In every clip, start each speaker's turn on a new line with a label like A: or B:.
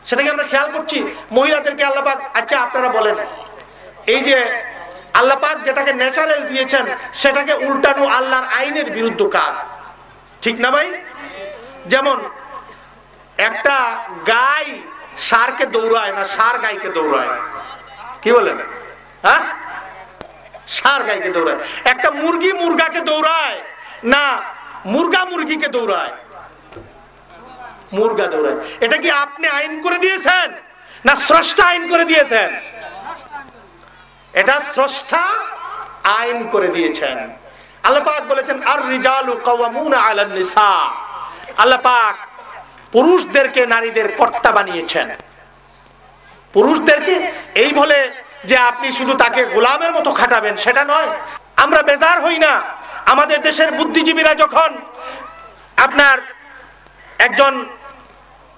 A: সেটাকে আমরা খেয়াল করছি? মহিলাদেরকে আল্লাহ পাক, আচ্ছা আপনারা বলেন, এই যে আল্লাহ পাক যেটাকে ন্যাচারাল দিয়েছেন সেটাকে উল্টানো আল্লাহর আইনের বিরুদ্ধ কাজ, ঠিক না ভাই? যেমন একটা গাই ষাঁড়কে দৌড়ায় না, ষাঁড় গাইকে দৌড়ায়, কি বলেন? হ্যাঁ, ষাঁড় গাইকে দৌড়ায়। একটা মুরগি মুরগাকে দৌড়ায় না, মুরগা মুরগিকে দৌড়ায়? মুরগা দৌড়ায়। এটা কি আপনি আইন করে দিয়েছেন না স্রষ্টা আইন করে দিয়েছেন? এটা স্রষ্টা আইন করে দিয়েছেন। আল্লাহ পাক বলেছেন আর রিজালু কাওয়ামুনা আলান নিসা। আল্লাহ পাক পুরুষদেরকে নারীদের কর্তা বানিয়েছেন। পুরুষদেরকে এই বলে যে আপনি শুধু তাকে গোলামের মতো খাটাবেন সেটা নয়। আমরা বেজার হই না আমাদের দেশের বুদ্ধিজীবীরা যখন আপনার একজন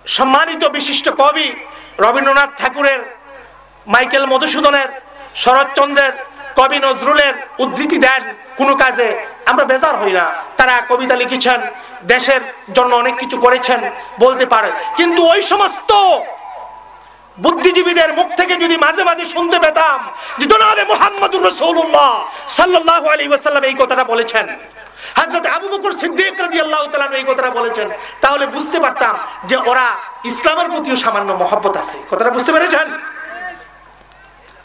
A: সম্মানিত বিশিষ্ট কবি রবীন্দ্রনাথ ঠাকুরের, মাইকেল মধুসূদনের, শরৎচন্দ্রের, কবি নজরুলের উদ্ধৃতি দেন কোনো কাজে, আমরা বেজার হই না। তারা কবিতা লিখেছেন, দেশের জন্য অনেক কিছু করেছেন, বলতে পারে। কিন্তু ওই সমস্ত বুদ্ধিজীবীদের মুখ থেকে যদি মাঝে মাঝে শুনতে পেতাম যে জনাবে মুহাম্মদুর রাসূলুল্লাহ সাল্লাল্লাহু আলাইহি ওয়াসাল্লাম এই কথাটা বলেছেন, হযরত আবু বকর সিদ্দিক রাদিয়াল্লাহু তাআলা এই কথাটা বলেছেন, তাহলে বুঝতে পারতাম যে ওরা ইসলামের প্রতিও সামান্য মহব্বত আছে। কথাটা বুঝতে পেরেছেন?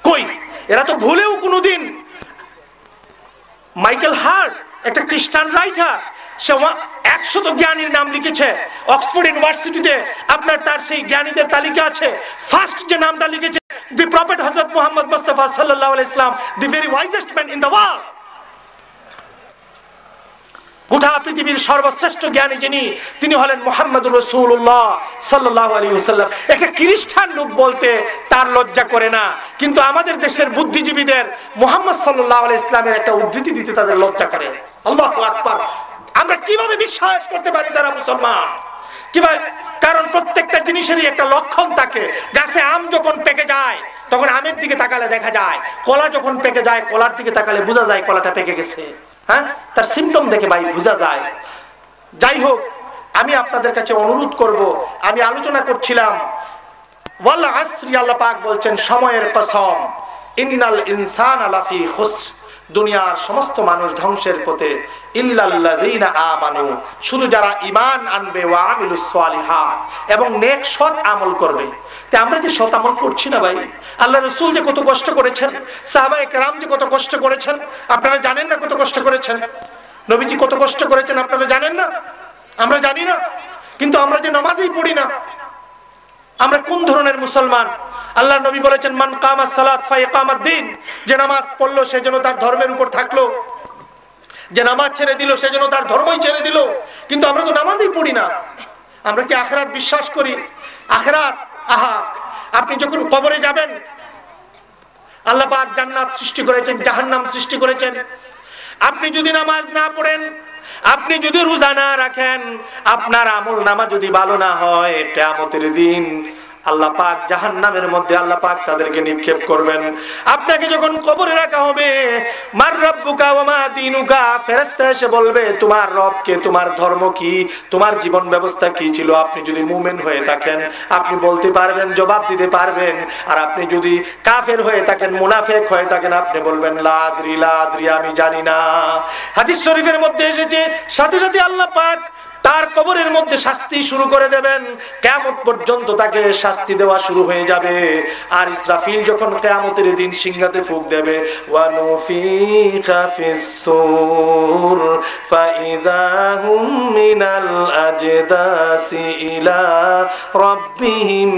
A: কই, এরা তো ভুলেও কোনোদিন, মাইকেল হার্ট একটা খ্রিস্টান রাইটার, সে 100 জ্ঞানীর নাম লিখেছে অক্সফোর্ড ইউনিভার্সিটিতে। আপনার তার সেই জ্ঞানীদের তালিকা আছে। ফার্স্ট যে নামটা লিখেছে, দি প্রফেট হযরত মুহাম্মদ মুস্তাফা সাল্লাল্লাহু আলাইহি ওয়াসাল্লাম, the very wisest man in the world. গোটা পৃথিবীর সর্বশ্রেষ্ঠ জ্ঞানী যিনি, তিনি হলেন মুহাম্মদুর রাসূলুল্লাহ সাল্লাল্লাহু আলাইহি ওয়াসাল্লাম। একটা খ্রিস্টান লোক বলতে তার লজ্জা করে না, কিন্তু আমাদের দেশের বুদ্ধিজীবীদের মুহাম্মদ সাল্লাল্লাহু আলাইহি ইসলামের একটা উদ্ধৃতি দিতে তাদের লজ্জা করে। আল্লাহু আকবার। আমরা কিভাবে বিশ্বাস করতে পারি তারা মুসলমান? কিভাবে? কারণ প্রত্যেকটা জিনিসেরই একটা লক্ষণ থাকে। গাছে আম যখন পেকে যায় তখন আমের দিকে তাকালে দেখা যায়, কলা যখন পেকে যায় কলার দিকে তাকালে বোঝা যায় কলাটা পেকে গেছে। হ্যাঁ, তার সিম্পটম দেখে ভাই বোঝা যায়। যাই হোক, আমি আপনাদের কাছে অনুরোধ করব, আমি আলোচনা করছিলাম ওয়াল আসরি, আল্লাহ পাক বলছেন সময়ের কসম, ইন্নাল ইনসানা লাফি খুসর, দুনিয়ার সমস্ত মানুষ ধ্বংসের পথে, ইল্লাল্লাযীনা আমানু, শুধু যারা ঈমান আনবে, ওয়া আমিলুস সালিহাত, এবং নেক সৎ আমল করবে। তে আমরা যে সৎ আমল করছি না ভাই, আল্লাহ রাসূল যে কত কষ্ট করেছেন, সাহাবায়ে কেরাম যে কত কষ্ট করেছেন, আপনারা জানেন না? কত কষ্ট করেছেন নবীজি, কত কষ্ট করেছেন আপনারা জানেন না? আমরা জানি না। কিন্তু আমরা যে নামাজই পড়ি না, আমরা কোন ধরনের মুসলমান? আল্লাহ নবী বলেছেন মান কামাস সালাত ফা ইকামাদ দ্বীন, যে নামাজ পড়লো সে যেন তার ধর্মের উপর থাকলো, যে নামাজ ছেড়ে দিল সে যেন তার ধর্মই ছেড়ে দিল। কিন্তু আমরা তো নামাজই পড়ি না। আমরা কি আখিরাত বিশ্বাস করি? আখিরাত, আহা, আপনি যখন কবরে যাবেন, আল্লাহ পাক জান্নাত সৃষ্টি করেছেন, জাহান্নাম সৃষ্টি করেছেন। আপনি যদি নামাজ না পড়েন, আপনি যদি রোজা না রাখেন, আপনার আমল নামা যদি ভালো না হয়, কিয়ামতের দিন আল্লাহ পাক জাহান্নামের মধ্যে আল্লাহ পাক তাদেরকে নিক্ষেপ করবেন। আপনাকে যখন কবরে রাখা হবে, মার রাব্বুকা ওয়া মা দীনুকা, ফেরেশতা এসে বলবে তোমার রব কে, তোমার ধর্ম কি, তোমার জীবন ব্যবস্থা কি ছিল। আপনি যদি মুমিন হয়ে থাকেন আপনি বলতে পারবেন, জবাব দিতে পারবেন। আর আপনি যদি কাফের হয়ে থাকেন, মুনাফিক হয়ে থাকেন, আপনি বলবেন লা আদরি, লা আদরি, আমি জানি না। হাদিস শরীফের মধ্যে এসেছে সাথে সাথে আল্লাহ পাক তার কবরের মধ্যে শাস্তি শুরু করে দেবেন, কিয়ামত পর্যন্ত তাকে শাস্তি দেওয়া শুরু হয়ে যাবে। আর ইসরাফিল যখন কিয়ামতের দিন সিংহাতে ফুঁক দেবে, ওয়া নুফিখা ফিস-সূর ফাইযা হুম মিনাল আজদাসি ইলা রাব্বিহিম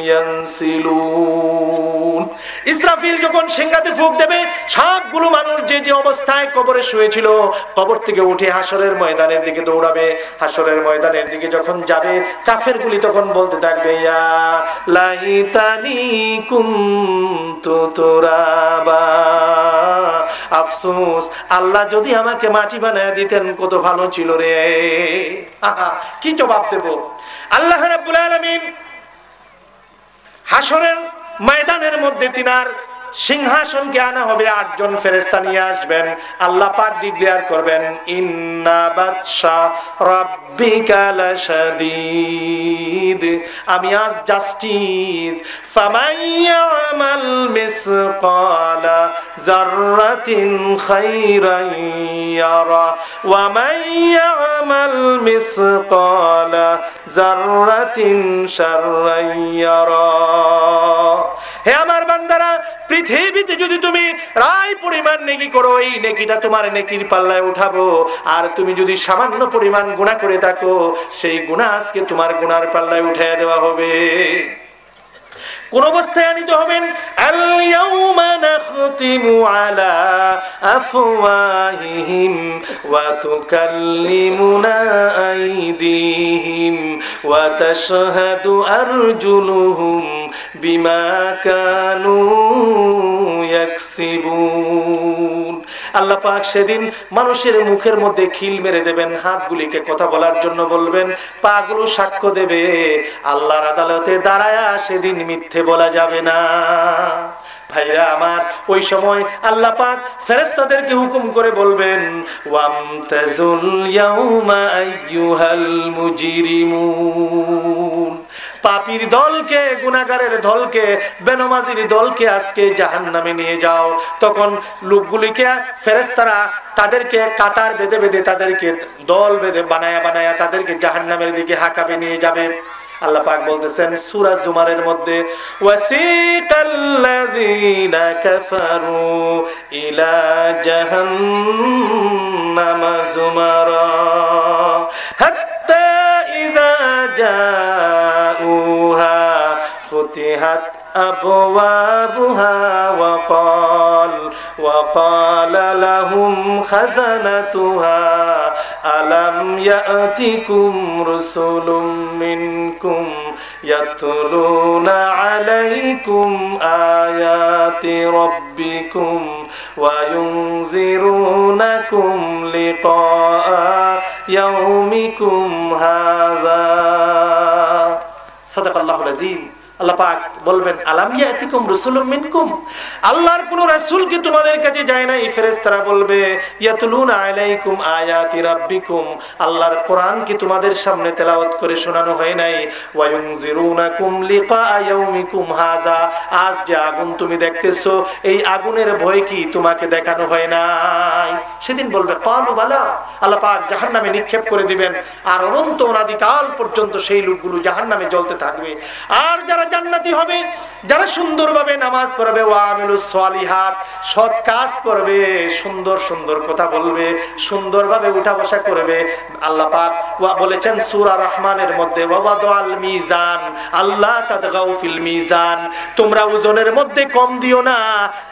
A: ইয়ানসিলুন। ইসরাফিল যখন সিংহাতে ফুঁক দেবে, সবগুলো মানুষ যে যে অবস্থায় কবরে শুয়েছিল, কবর থেকে উঠে হাসরের ময়দানের দিকে দৌড়াবে। হাসরের ময়দানের দিকে যখন যাবে, কাফেরগুলি তখন বলতে থাকবে ইয়া লাইতানি কুনতু তুরাবা, আফসোস, আল্লাহ যদি আমাকে মাটি বানায় দিতেন কত ভালো ছিল রে। আহা, কি জবাব দেব? আল্লাহ রাব্বুল আলামিন হাসরের ময়দানের মধ্যে তিনার সিংহাসনকে আনা হবে, 8 জন ফেরেশতা নিয়ে আসবেন। আল্লাহ পাক ডিক্লেয়ার করবেন, ইন্না বাতশা রাব্বিকা লাশাদীদ, আমি আজ জাস্টিস। ফামান ইয়ামাল মিসকালা যাররাতিন খায়রান ইয়ারা ওয়া মান ইয়ামাল মিসকালা যাররাতিন শাররান ইয়ারা। হে আমার বান্দারা, পৃথিবীতে যদি তুমি রায় পরিমাণ নেকি করো, এই নেকিটা তোমার নেকির পাল্লায় উঠাবো। আর তুমি যদি সামান্য পরিমাণ গুনাহ করে থাকো, সেই গুনাহ আজকে তোমার গুনার পাল্লায় উঠিয়ে দেওয়া হবে। কোন অবস্থায় আনিতে হবেন, আল ইয়াউমা নাখতিমু আলা আফওয়াহিহিম ওয়া তুকাল্লিমুনা আইদিহিম ওয়া তাশহাদু আরজুলুহুম বিমা কানু ইয়াকসিবুন। আল্লাহ পাক সেদিন মানুষের মুখের মধ্যে খিল মেরে দেবেন, হাতগুলিকে কথা বলার জন্য বলবেন, পাগুলো সাক্ষ্য দেবে। আল্লাহর আদালতে দাঁড়ায়া সেদিন মিথ্যে বলা যাবে না। ভাইরা আমার, ওই সময় আল্লাহ পাক ফেরেশতাদেরকে হুকুম করে বলবেন, ওয়ামতাজুল ইয়াউমা আইয়ুহাল মুজরিমুন, পাপীর দলকে, গুনাহগারের দলকে, বেনমাজির দলকে আজকে জাহান্নামে নিয়ে যাও। তখন লোকগুলিকে ফেরেশতারা তাদেরকে কাতার বেঁধে বেঁধে, তাদেরকে দল বেঁধে বানায়া বানায়া তাদেরকে জাহান্নামের দিকে হাঁকাবে নিয়ে যাবে। আল্লাহ পাক বলতেছেন সূরা জুমারের মধ্যে, ওয়াসিকাল্লাযীনা কাফারু ইলা জাহান্নামা যুমারা হাত্তা ইযা জাউহা ফুতিহাত আবওয়াবুহা ওয়াকালা লাহুম খাযানাতুহা আলাম ইয়াতিকুম রুসুলুম মিনকুম ইয়াতলুনা আলাইকুম আয়াতি রাব্বিকুম ওয়া ইউনজিরুনাকুম লিকা ইয়াউমিকুম হাযা। সাদাকাল্লাহুল আযীম। আল্লাহ পাক বলবেন, আলাম ইয়াতিকুম রাসূলুম মিনকুম, আল্লাহর কোন রাসূল কি তোমাদের কাছে যায় নাই? ফেরেশতারা বলবে, ইয়াতলুনা আলাইকুম আয়াতি রাব্বিকুম, আল্লাহর কোরআন কি তোমাদের সামনে তেলাওয়াত করে শোনানো হয় নাই? ওয়া ইউনজিরুনাকুম লিকা ইয়াউমিকুম হাযা, আজ যে আগুন তুমি দেখতেছো, এই আগুনের ভয় কি তোমাকে দেখানো হয় নাই? সেদিন বলবে, ক্বালু বালা, আল্লাহ পাক জাহান্নামে নিক্ষেপ করে দিবেন, আর অনন্ত অনাদিকাল পর্যন্ত সেই লোকগুলো জাহান্নামে জ্বলতে থাকবে। আর যারা জান্নাতি হবে, যারা সুন্দরভাবে নামাজ পড়বে, ওয়া আমিলুস সালিহাত, সৎ কাজ করবে, সুন্দর সুন্দর কথা বলবে, সুন্দরভাবে উঠা বসা করবে, আল্লাহ পাক বলেছেন সূরা রহমানের মধ্যে, ওয়াদাল মিজান আল্লাহ তাদগাউ ফিল মিজান, তোমরা ওজনের মধ্যে কম দিও না,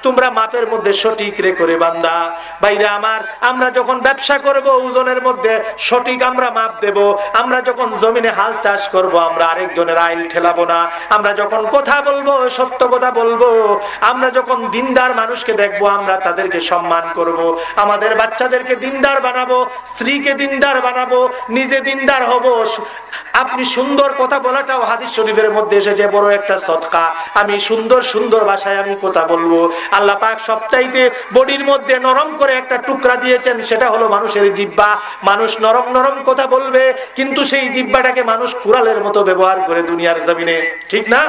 A: তোমরা মাপের মধ্যে সঠিক রে করে বান্দা। ভাইরা আমার, আমরা যখন ব্যবসা করব ওজনের মধ্যে সঠিক আমরা মাপ দেব। আমরা যখন জমিনে হাল চাষ করব, আমরা আরেকজনের আইল ঠেলাবো না। আমরা যখন কথা বলবো, সত্য কথা বলবো। আমরা যখন দিনদার মানুষকে দেখবো, আমরা তাদেরকে সম্মান করব। আমাদের বাচ্চাদেরকে দিনদার বানাবো, স্ত্রীকে দিনদার বানাবো, নিজে দিনদার হব। আপনি সুন্দর কথা বলাটাও হাদিস শরীফের মধ্যে এসেছে বড় একটা সদকা। আমি সুন্দর সুন্দর ভাষায় আমি কথা বলবো। আল্লাহ পাক সবচাইতে বডির মধ্যে নরম করে একটা টুকরা দিয়েছেন, সেটা হলো মানুষের জিহ্বা। মানুষ নরম নরম কথা বলবে, কিন্তু সেই জিহ্বাটাকে মানুষ কুড়ালের মতো ব্যবহার করে দুনিয়ার জমিনে, ঠিক না?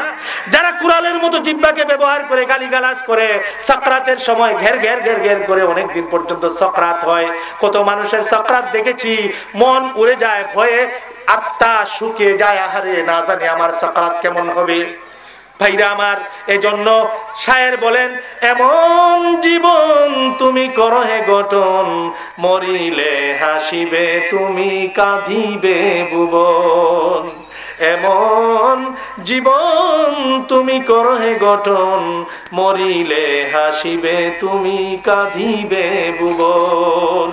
A: যারা কুড়ালের মতো জিহ্বাকে ব্যবহার করে গালিগালাজ করে, সাকরাতের সময় ঘের ঘের ঘের ঘের করে অনেক দিন পর্যন্ত সাকরাত হয়। কত মানুষের সাকরাত দেখেছি, মন উড়ে যায়, ভয়ে আত্মা শুকিয়ে যায়, আহারে না জানি আমার সাকরাত কেমন হবে। ভাইরা আমার, এজন্য শায়ের বলেন, এমন জীবন তুমি করো হে গঠন, মরিলে হাসিবে তুমি কাঁদিবে ভুবন। এমন জীবন তুমি করো হে গঠন, মরিলে হাসিবে তুমি কাঁদিবে ভুবন।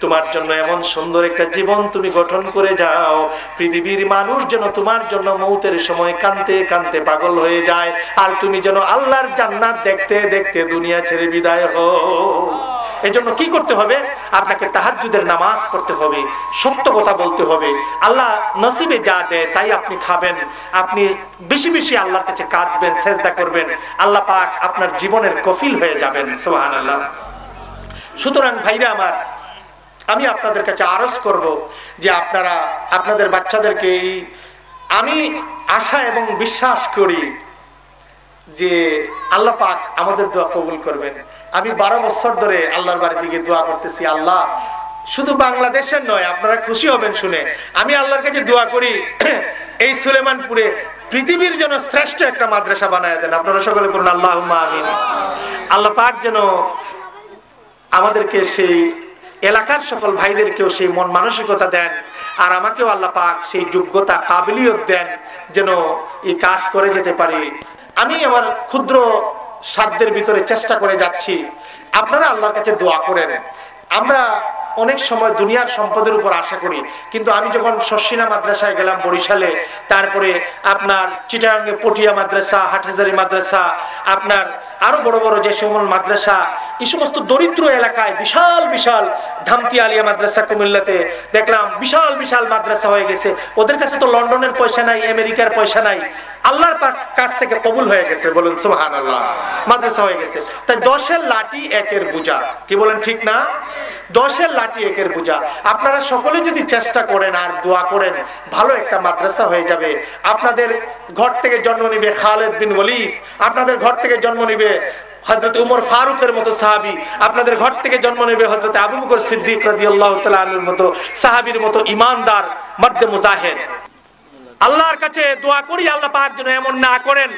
A: তোমার জন্য এমন সুন্দর একটা জীবন তুমি গঠন করে যাও, পৃথিবীর মানুষ যেন তোমার জন্য মৌতের সময় কাঁদতে কাঁদতে পাগল হয়ে যায়, আর তুমি যেন আল্লাহর জান্নাত দেখতে দেখতে দুনিয়া ছেড়ে বিদায় হও। এজন্য কি করতে হবে? আপনাকে তাহাজ্জুদের নামাজ পড়তে হবে, সত্য কথা বলতে হবে। আল্লাহ নসিবে যা দেয় তাই আপনি খাবেন। আপনি বেশি বেশি আল্লাহর কাছে কাঁদবেন, সেজদা করবেন, আল্লাহ পাক আপনার জীবনের কফিল হয়ে যাবেন। সুবহানাল্লাহ। সুতরাং ভাইরা আমার, আমি আপনাদের কাছে আরজ করব যে আপনারা আপনাদের বাচ্চাদেরকে, আমি আশা এবং বিশ্বাস করি যে আল্লাহ পাক আমাদের দোয়া কবুল করবেন। আমি 12 বছর ধরে আল্লাহর বাড়ি দিকে দোয়া করতেছি, আল্লাহ শুধু বাংলাদেশের নয়, আপনারা খুশি হবেন শুনে, আমি আল্লাহর কাছে দোয়া করি এই সুলেমানপুরে পৃথিবীর জন্য শ্রেষ্ঠ একটা মাদ্রাসা বানায় দেন। আপনারা সকলে বলুন আল্লাহুম্মা আমিন। আল্লাহ পাক যেন আমাদেরকে, সেই এলাকার সকল ভাইদেরকেও সেই মন মানসিকতা দেন, আর আমাকেও আল্লাহ পাক সেই যোগ্যতা কাবিলিয়ত দেন যেন এই কাজ করে যেতে পারি। আমি আমার ক্ষুদ্র সাধ্যের ভিতরে চেষ্টা করে যাচ্ছি, আপনারা আল্লাহর কাছে দোয়া করেন। আমরা অনেক সময় দুনিয়ার সম্পদের উপর আশা করি, কিন্তু আমি যখন শর্ষিনা মাদ্রাসায় গেলাম বরিশালে, তারপরে আপনার চিটাগাঙ্গে পটিয়া মাদ্রাসা, হাটহাজারী মাদ্রাসা, আপনার আরো বড় বড় যে সমল মাদ্রাসা, এই সমস্ত দরিদ্র এলাকায় বিশাল বিশাল, ধামতি আলিয়া মাদ্রাসা কুমিল্লাতে দেখলাম বিশাল বিশাল মাদ্রাসা হয়ে গেছে। ওদের কাছে তো লন্ডনের পয়সা নাই, আমেরিকার পয়সা নাই, আল্লাহর কাছ থেকে কবুল হয়ে গেছে, বলুন সুবহানাল্লাহ, মাদ্রাসা হয়ে গেছে। তাই 10-এর লাঠি 1-এর বোঝা, কি বলেন ঠিক না? 10-এর লাঠি 1-এর বোঝা। আপনারা সকলে যদি চেষ্টা করেন আর দোয়া করেন, ভালো একটা মাদ্রাসা হয়ে যাবে। আপনাদের ঘর থেকে জন্ম নিবে খালিদ বিন ওয়ালিদ, আপনাদের ঘর থেকে জন্ম নিবে হযরত উমর ফারুকের মতো সাহাবী, আপনাদের ঘর থেকে জন্ম নেবে হযরত আবু বকর সিদ্দিক রাদিয়াল্লাহু তাআলা আনহুর মতো সাহাবীর মতো ইমানদার মর্দে মুজাহিদ। আল্লাহর কাছে দোয়া করি আল্লাহ পাক যেন এমন না করেন।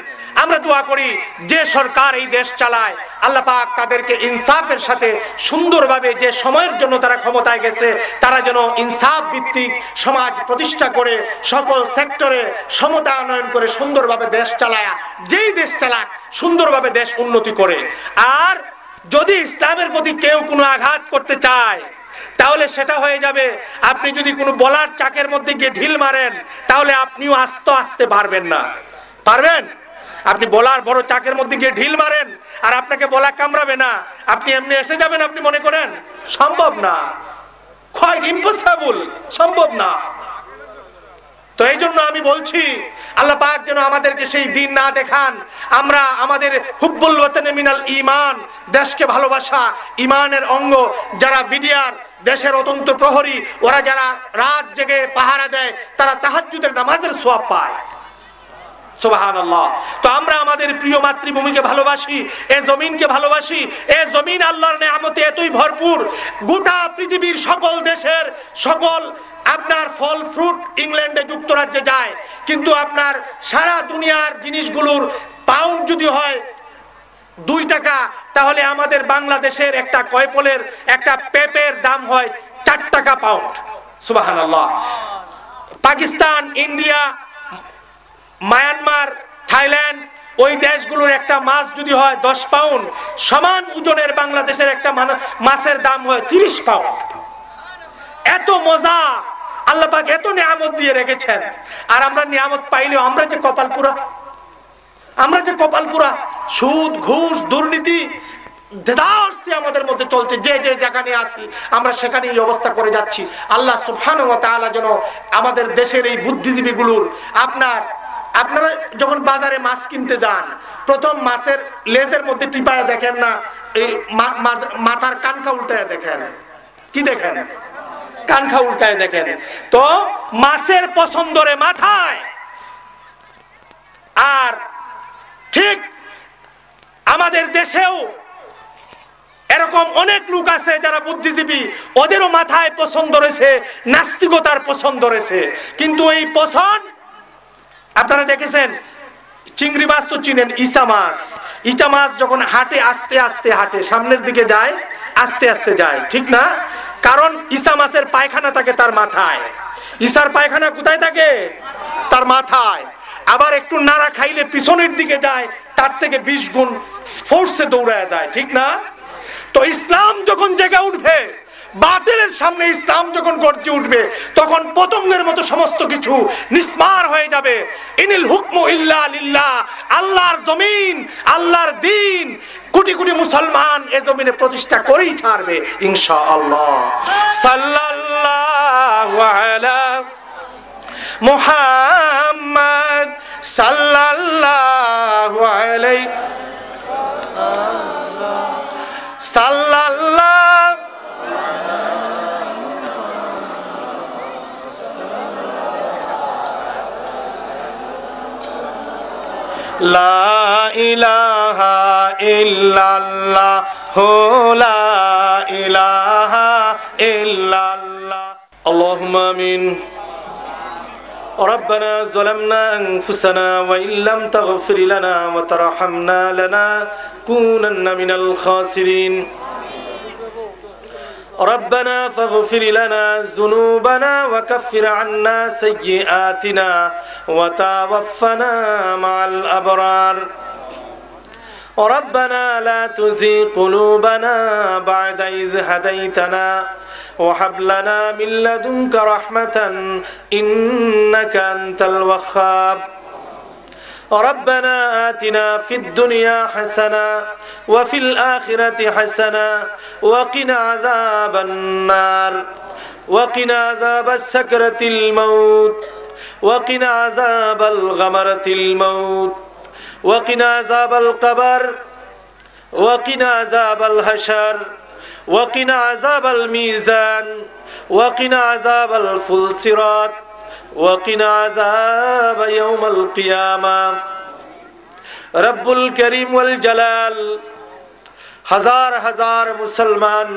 A: আমরা দোয়া করি যে সরকার এই দেশ চালায়, আল্লাহ পাক তাদেরকে ইনসাফের সাথে সুন্দরভাবে, যে সময়ের জন্য তারা ক্ষমতায় গেছে, তারা যেন ইনসাফ ভিত্তিক সমাজ প্রতিষ্ঠা করে সকল সেক্টরে সমতা উন্নয়ন করে সুন্দরভাবে দেশ চালায়, যেই দেশ চালাক সুন্দরভাবে দেশ উন্নতি করে। আর যদি ইসলামের প্রতি কেউ কোনো আঘাত করতে চায়, তাহলে সেটা হয়ে যাবে, আপনি যদি কোনো বলার চাকের মধ্যে গিয়ে ঢিল মারেন, তাহলে আপনিও আস্তে আস্তে পারবেন না। পারবেন? আপনি বলার বড় চাকের মধ্যে গিয়ে ঢিল মারেন আর আপনাকে বলা কামড়াবে না, আপনি এমনি এসে যাবেন, আপনি মনে করেন? সম্ভব না, কোয়াইট ইম্পসিবল, সম্ভব না। তো এই জন্য আমি বলছি, আল্লাহ পাক যেন আমাদেরকে সেই দিন না দেখান। আমরা আমাদের হুব্বুল ওয়াতানে মিনাল ঈমান, দেশকে ভালোবাসা ঈমানের অঙ্গ। যারা বিডিআর, দেশের অতন্ত প্রহরী, ওরা যারা রাত জেগে পাহারা দেয়, তারা তাহাজ্জুদের নামাজের সওয়াব পায়। সুবহানাল্লাহ। তো আমরা আমাদের প্রিয় মাতৃভূমিকে ভালোবাসি, এ জমিনকে ভালোবাসি। এ জমিন আল্লাহর নেয়ামতে এতই ভরপুর, গোটা পৃথিবীর সকল দেশের সকল আপনার ফল ফ্রুট ইংল্যান্ডে, যুক্তরাজ্যে যায়, কিন্তু আপনার সারা দুনিয়ার জিনিসগুলোর পাউন্ড যদি হয় 2 টাকা, তাহলে আমাদের বাংলাদেশের একটা কয়পলের একটা পেঁপের দাম হয় 4 টাকা পাউন্ড। সুবহানাল্লাহ। পাকিস্তান, ইন্ডিয়া, মায়ানমার, থাইল্যান্ড, ওই দেশগুলোর একটা মাছ যদি হয় 10 পাউন্ড, সমান ওজনের বাংলাদেশের একটা মাছের দাম হয় 30 পাউন্ড। এত মজা আল্লাহ পাক এত নিয়ামত দিয়ে রেখেছেন, আর আমরা নিয়ামত পাইলেও আমরা যে কপাল পুরা, আমরা যে কপাল পুরা। সুদ, ঘুষ, দুর্নীতি আমাদের মধ্যে চলছে, যে যে জায়গায় আসি আমরা সেখানে এই অবস্থা করে যাচ্ছি। আল্লাহ সুবহানাহু ওয়া তাআলা যেন আমাদের দেশের এই বুদ্ধিজীবীগুলোর, আপনারা যখন বাজারে মাছ কিনতে যান, প্রথম মাছের লেজের মধ্যে টিপায় দেখেন না, এই মাথার কানখা উল্টায় দেখেন। কি দেখেন? কানখা উল্টায় দেখেন। তো মাছের পছন্দরে মাথায়। আর ঠিক আমাদের দেশেও এরকম অনেক লোক আছে যারা বুদ্ধিজীবী, ওদেরও মাথায় পছন্দ রয়েছে, নাস্তিকতার পছন্দ রয়েছে। কিন্তু এই পছন্দ, আপনারা দেখেছেন চিংড়ি মাছ তো চিনেন, ইচা মাছ। ইচা মাছ যখন হাঁটে, আস্তে আস্তে হাঁটে, সামনের দিকে যায়, আস্তে আস্তে যায়, ঠিক না? কারণ ইচা মাছের পায়খানা থাকে তার মাথায়। ইচার পায়খানা কোথায় থাকে? তার মাথায়। আবার একটু নাড়া খাইলে পিছনের দিকে যায়, তার থেকে 20 গুণ ফোর্সে দৌড়ায় যায়, ঠিক না? তো ইসলাম যখন জেগে উঠবে, বাতিলের সামনে ইসলাম যখন গর্জে উঠবে তখন পতঙ্গের মতো সমস্ত কিছু নিস্মার হয়ে যাবে। ইনিল হুকমু ইল্লা লিল্লাহ, আল্লাহর জমিন, আল্লাহর দ্বীন কোটি কোটি মুসলমান এ জমিনে প্রতিষ্ঠা করেই ছাড়বে ইনশাআল্লাহ। সাল্লাল্লাহু আলা মুহাম্মদ সাল্লাল্লাহু আলাইহি সাল্লাল্লাহু লা ইলাহা ইল্লাল্লাহু লা ইলাহা ইল্লাল্লাহ। আল্লাহুম্মা আমিন। ربنا ظلمنا أنفسنا وإن لم تغفر لنا وترحمنا لنكونن من الخاسرين. ربنا فاغفر لنا ذنوبنا وكفر عنا سيئاتنا وتوفنا مع الأبرار. ربنا لا تزغ قلوبنا بعد إذ هديتنا وهب لنا من لدنك رحمة إنك أنت الوهاب. ربنا آتنا في الدنيا حسنة وفي الآخرة حسنة وقنا عذاب النار وقنا عذاب السكرة الموت وقنا عذاب الغمرة الموت وقنا عذاب القبر وقنا عذاب الحشر وقنا عذاب الميزان وقنا عذاب الفلسرات وقنا عذاب يوم القيامة. রব্বুল করিম ওয়াল জালাল হাজার হাজার মুসলমান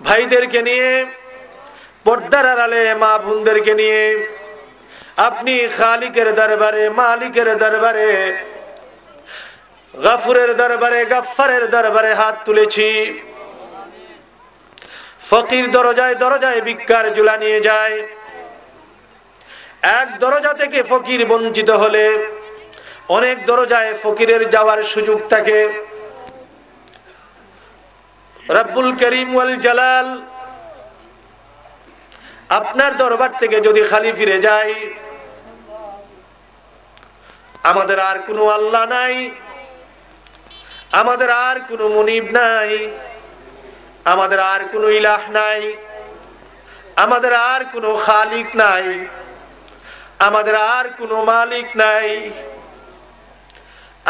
A: ভাইদেরকে নিয়ে, পর্দার আড়ালে মা বোনদেরকে নিয়ে আপনি খালিকের দরবারে, মালিকের দরবারে, গফুরের দরবারে, গফফারের দরবারে হাত তুলেছি। ফকির দরজায় দরজায় ভিক্ষার ঝুলা নিয়ে যায়। এক দরজা থেকে ফকির বঞ্চিত হলে অনেক দরজায় ফকিরের যাওয়ার সুযোগ থাকে। রব্বুল করিম ওয়াল জালাল আপনার দরবার থেকে যদি খালি ফিরে যায়, আমাদের আর কোনো আল্লাহ নাই, আমাদের আর কোনো মুনিব নাই, আমাদের আর কোনো ইলাহ নাই, আমাদের আর কোনো খালিক নাই, আমাদের আর কোনো মালিক নাই,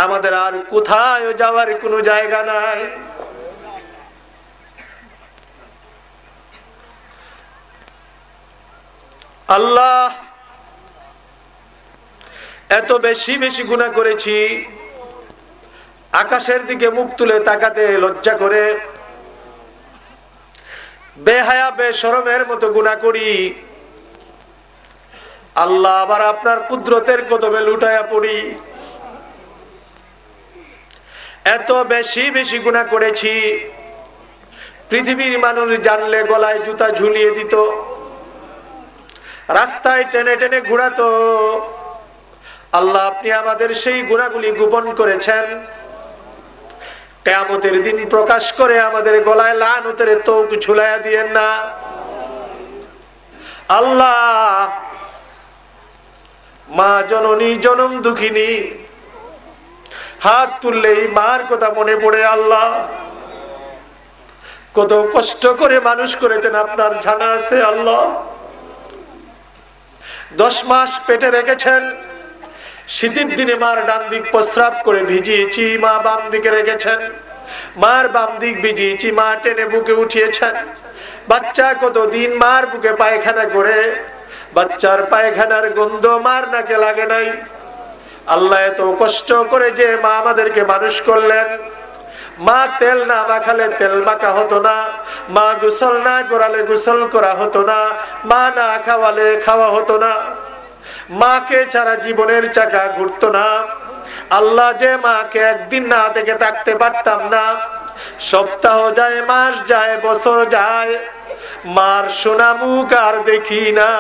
A: আমাদের আর কোথায় যাওয়ার কোনো জায়গা নাই। আল্লাহ, এত বেশি বেশি গুনাহ করেছি, আকাশের দিকে মুখ তুলে তাকাতে লজ্জা করে, বেহায়া বেশরমের মতো গুনাহ করি। আল্লাহ, আবার আপনার কুদরতের কদমে লুটায়া পড়ি। এত বেশি বেশি গুনাহ করেছি, পৃথিবীর মানুষ জানলে গলায় জুতা ঝুলিয়ে দিত, রাস্তায় টেনে টেনে ঘুরাতো। আল্লাহ, আপনি আমাদের সেই গুনাহগুলি গোপন করেছেন, কিয়ামতের দিন প্রকাশ করে আমাদের গলায় লানতের তৌক ঝুলাইয়া দিয়েন না। আল্লাহ, মা জননী জনম দুঃখিনী, হাত তুললেই মার কথা মনে পড়ে। আল্লাহ, কত কষ্ট করে মানুষ করেছেন আপনার জানা আছে। আল্লাহ, 10 মাস পেটে রেখেছেন, শীতের দিনে মার ডান দিক প্রস্রাব করে ভিজিয়েছি, মা বাম দিকে রেখেছেন, মার বাম দিক ভিজিয়েছি, মা টেনে বুকে উঠিয়েছেন। বাচ্চা কতদিন মার বুকে পায়খানা করে, বাচ্চার পায়খানার গন্ধ মার নাকে লাগে নাই। আল্লাহ, এত কষ্ট করে যে মা আমাদেরকে মানুষ করলেন, মা তেল না মাখালে তেল মাখা হতো না, মা গোসল না করালে গোসল করা হতো না, মা না খাওয়ালে খাওয়া হতো না, মাকে ছাড়া জীবনের চাকা ঘুরতো না। আল্লাহ, যে মাকে একদিন না দেখে থাকতে পারতাম না, সপ্তাহ যায়, মাস যায়, বছর যায়, মার সোনা মুখ আর দেখি না।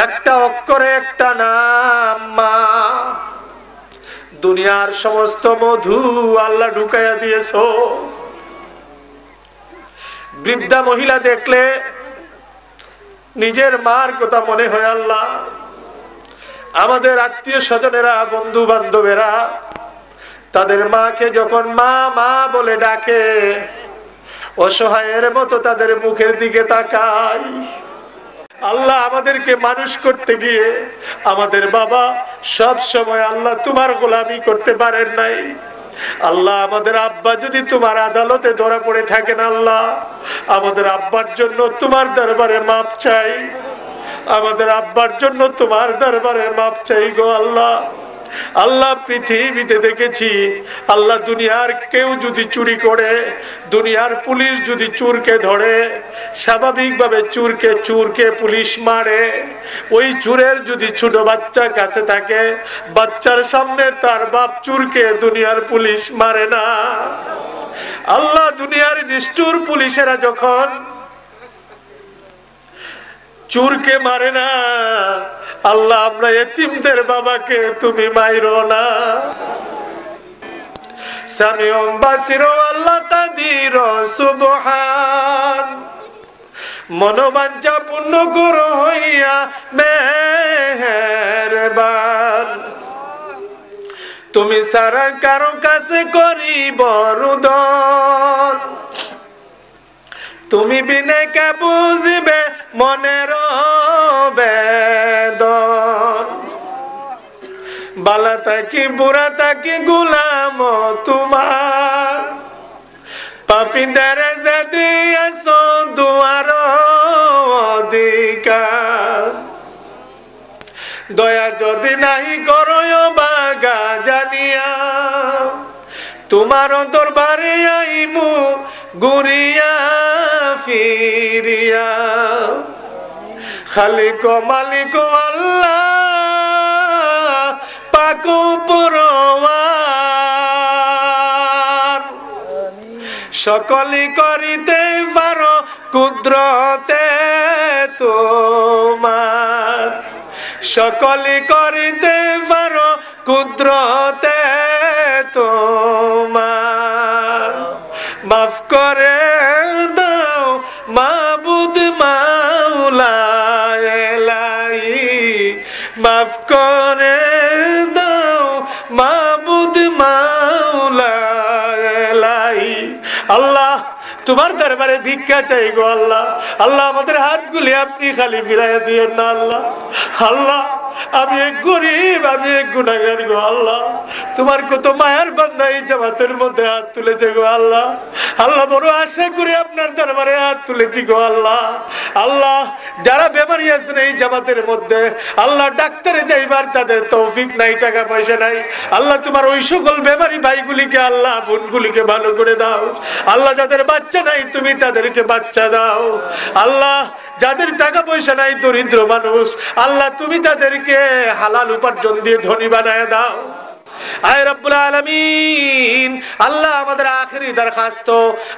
A: একটা অক্ষরে একটা নাম মা, দুনিয়ার সমস্ত মধু আল্লাহ ঢুকাইয়া দিয়েছো। বৃদ্ধা মহিলা দেখলে নিজের মার কথা মনে হয়। আল্লাহ, আমাদের আত্মীয় স্বজনেরা, বন্ধু বান্ধবেরা তাদের মাকে যখন মা মা বলে ডাকে, অসহায়ের মতো তাদের মুখের দিকে তাকাই। আল্লাহ, আমাদেরকে মানুষ করতে গিয়ে আমাদের বাবা সব সময় আল্লাহ তোমার গোলামি করতে পারেন নাই। আল্লাহ, আমাদের আব্বা যদি তোমার আদালতে ধরা পড়ে থাকেন, আল্লাহ আমাদের আব্বার জন্য তোমার দরবারে মাপ চাই। আমাদের আব্বার জন্য তোমার দরবারে মাপ চাই গো আল্লাহ। আল্লাহ, পৃথিবীতে দেখেছি আল্লাহ, দুনিয়ার কেউ যদি চুরি করে, দুনিয়ার পুলিশ যদি চোরকে ধরে, স্বাভাবিকভাবে চোরকে পুলিশ মারে। ওই চোরের যদি ছোট বাচ্চা কাছে থাকে, বাচ্চার সামনে তার বাপ চোরকে দুনিয়ার পুলিশ মারে না। আল্লাহ, দুনিয়ার নিষ্ঠুর পুলিশেরা যখন চোরকে মারে না, আল্লাহ আমরা এতিমদের বাবাকে তুমি মাইরো না। সামিউম বাসিরু আল্লাহ কাদির সুবহান, মনোবাঞ্ছা পূর্ণ করো হইয়া মেহেরবান। তুমি সারা কারো কাছে করিব রুদন, তুমি বিনে কে বুঝবে মনের বেদন। বালা তাকি বুড়া তাকি গুলাম তোমার, পাপীদের যে দিয়েছ দুয়ার অধিকার। দয়া যদি নাহি করো বাগা জানিয়া, তোমার দরবারে আইমু গুরিয়া ফিরিয়া। খালিক মালিক আল্লাহ পাক পরওয়ার, সকলই করিতে পারো কুদরতে তোমার। সকলই করিতে পারো কুদরতে তোমার। মাফ করে দাও মাবুদ মাওলা এলাহি, মাফ করে দাও মাবুদ মাওলা এলাহি। আল্লাহ, তোমার দরবারে ভিক্ষা চাই গো আল্লাহ। আল্লাহ, আমাদের হাতগুলি আপনি খালি ফিরাইয়া দিয়েন না আল্লাহ। আল্লাহ, আমি এক গরিব, আমি এক গুনাহগার গো আল্লাহ। তোমার কত মায়ার বান্দা এই জামাতের মধ্যে হাত তুলেছে গো আল্লাহ। আল্লাহ, বড় আশা করে আপনার দরবারে হাত তুলেছি গো আল্লাহ। আল্লাহ, যারা বেমারি আছেন এই জামাতের মধ্যে, আল্লাহ ডাক্তারে যাইবার তাদের তৌফিক নাই, টাকা পয়সা নাই। আল্লাহ, তোমার ওই সকল বেমারি ভাইগুলিকে, আল্লাহ বোনগুলিকে ভালো করে দাও। আল্লাহ, যাদের বাচ্চা নাই তুমি তাদেরকে বাচ্চা দাও। আল্লাহ, যাদের টাকা পয়সা নাই, দরিদ্র মানুষ, আল্লাহ তুমি তাদেরকে হালাল উপার্জন দিয়ে ধনী বানায় দাও। আয় রব্বুল আলামিন, আল্লাহ আমাদের আখেরি দরখাস্ত,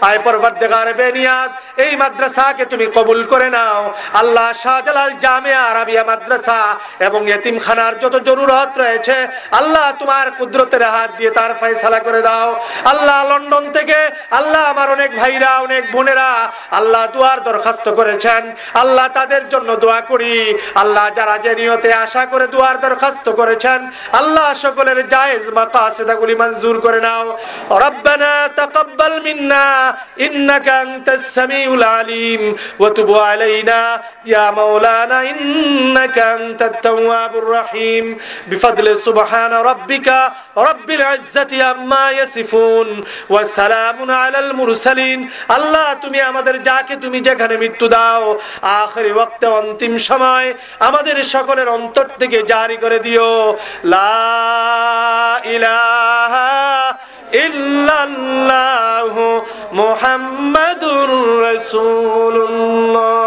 A: আয় পরবর্তীকার বেনিয়াজ এই মাদ্রাসাকে তুমি কবুল করে নাও। আল্লাহ, শাহজালাল জামিয়া আরাবিয়া মাদ্রাসা এবং এতিমখানার যত জরুরত রয়েছে, আল্লাহ তোমার কুদরতের হাত দিয়ে তার ফয়সালা করে দাও। আল্লাহ, লন্ডন থেকে আল্লাহ আমার অনেক ভাইরা, অনেক বোনেরা আল্লাহ দুয়ার দরখাস্ত করেছেন, আল্লাহ তাদের জন্য দোয়া করি। আল্লাহ, যারা যে নিয়তে আশা করে দুয়ার দরখাস্ত করেছেন, আল্লাহ সকলের জায়েজ মাকাসিদগুলি মঞ্জুর করে নাও। রব্বানা তাকাব্বাল মিন্না ইন্নাকা আনতাস সামিউল আলিম ওয়া তুব আলাইনা ইয়া মাওলানা ইন্নাকা আনতাত তাওয়াবুর রহিম বিফadli সুবহানা রাব্বিকা রাব্বিল ইজ্জাতি আম্মা ইয়াসিফুন ওয়া সালামুন আলাল মুরসালিন। আল্লাহ, তুমি আমাদের যাকে তুমি যেখানে মৃত্যু দাও, আখিরি ওয়াক্তে অন্তিম সময় আমাদের সকলের অন্তর থেকে জারি করে দিও লা ইলাহা ইল্লাল্লাহু মুহাম্মাদুর রাসূলুল্লাহ।